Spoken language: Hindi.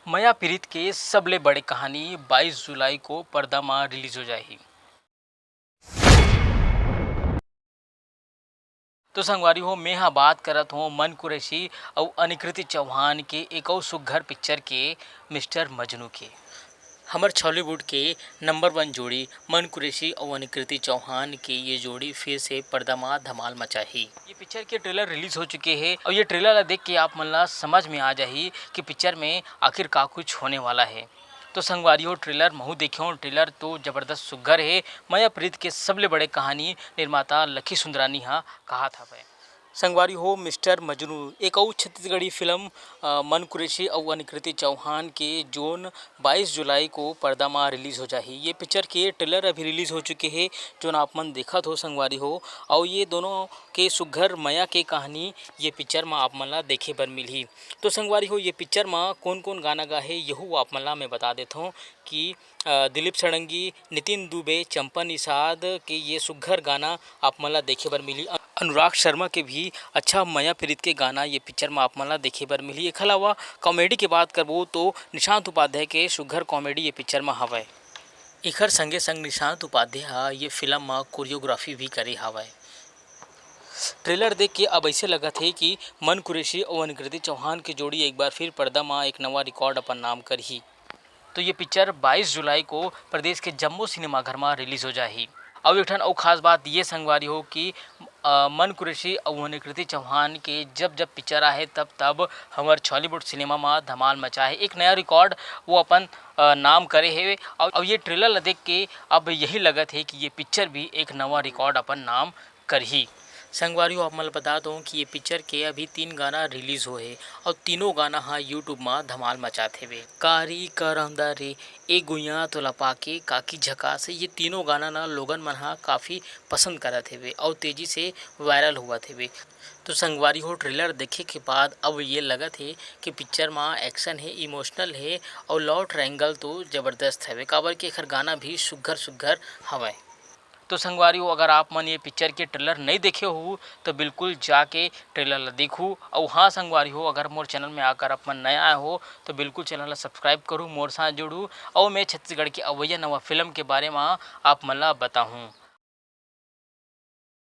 मया प्रीत के सबले बड़े कहानी 22 जुलाई को पर्दा में रिलीज हो जाएगी। तो संगवारी हो मैं हाँ बात करत हूँ मन कुरैशी और अनिकृति चौहान के एक और सुघर पिक्चर के मिस्टर मजनू के। हमर छॉलीवुड के नंबर 1 जोड़ी मन कुरैशी और अनिकृति चौहान के ये जोड़ी फिर से पर्दा में धमाल मचाही। ये पिक्चर के ट्रेलर रिलीज हो चुके हैं और ये ट्रेलर देख के आप मन ला समझ में आ जाही कि पिक्चर में आखिर का कुछ होने वाला है। तो संगवारी हो ट्रेलर महू देखियो, ट्रेलर तो जबरदस्त सुघर है। मया प्रीत के सबले बड़े कहानी निर्माता लखी सुंदरानी हाँ कहा था वह संगवारी हो मिस्टर मजनू एक और छत्तीसगढ़ी फिल्म मन कुरैशी और अनिकृति चौहान के जोन 22 जुलाई को पर्दा में रिलीज हो जाही। ये पिक्चर के ट्रेलर अभी रिलीज हो चुके हैं जो आप मन देखत हो संगवारी हो। और ये दोनों के सुघर मया के कहानी ये पिक्चर में आप मन ला देखे बर मिलही। तो संगवारी हो ये पिक्चर में कौन कौन गाना गा है यहू आप मन ला मैं बता देता हूँ कि दिलीप सड़ंगी, नितिन दुबे, चंपा निषाद के ये सुघर गाना आप मन ला देखे बर मिली। अनुराग शर्मा के भी अच्छा मया प्रीत के गाना ये पिक्चर में आप मन ला देखे बर मिली। एक अलावा कॉमेडी की बात करबो तो निशांत उपाध्याय के सुघर कॉमेडी ये पिक्चर में हवय। एकर संगे संग निशांत उपाध्याय ये फिल्म में कोरियोग्राफी भी करे हवय। ट्रेलर देख के अब ऐसे लगा थे कि मन कुरैशी और अनिकृति चौहान की जोड़ी एक बार फिर पर्दा में एक नवा रिकॉर्ड अपन नाम करही। तो ये पिक्चर 22 जुलाई को प्रदेश के जम्मू सिनेमा घर में रिलीज हो जाही। अब एक और खास बात ये संगवारी हो कि मन कुरैशी और अनिकृति चौहान के जब जब पिक्चर आए तब हमार छॉलीवुड सिनेमा में धमाल मचा है। एक नया रिकॉर्ड वो अपन नाम करे है। और ये ट्रेलर देख के अब यही लगत है कि ये पिक्चर भी एक नवा रिकॉर्ड अपन नाम करही। संगवारी आप मैं बता दूँ कि ये पिक्चर के अभी 3 गाना रिलीज़ हुए और तीनों गाना हाँ यूट्यूब में धमाल मचाते हुए। कारी करंदा रे ए गुइया तोला पाके काकी झकास, ये तीनों गाना ना लोगन मन हाँ काफ़ी पसंद करते हुए और तेज़ी से वायरल हुआ थे। तो संगवारी हो ट्रेलर देखे के बाद अब ये लगा थे कि पिक्चर में एक्शन है, इमोशनल है और लव ट्रायंगल तो ज़बरदस्त है। काबर के एखर गाना भी सुघर हवय। तो संगवारी हो अगर आप मन ये पिक्चर के ट्रेलर नहीं देखे हो तो बिल्कुल जाके ट्रेलर देखूँ। और हाँ संगवारी हो अगर मोर चैनल में आकर आप मन नया आए हो तो बिल्कुल चैनल ला सब्सक्राइब करूँ, मोर साथ जुड़ूँ और मैं छत्तीसगढ़ की अवैया नवा फिल्म के बारे में आप मन ला बताऊँ।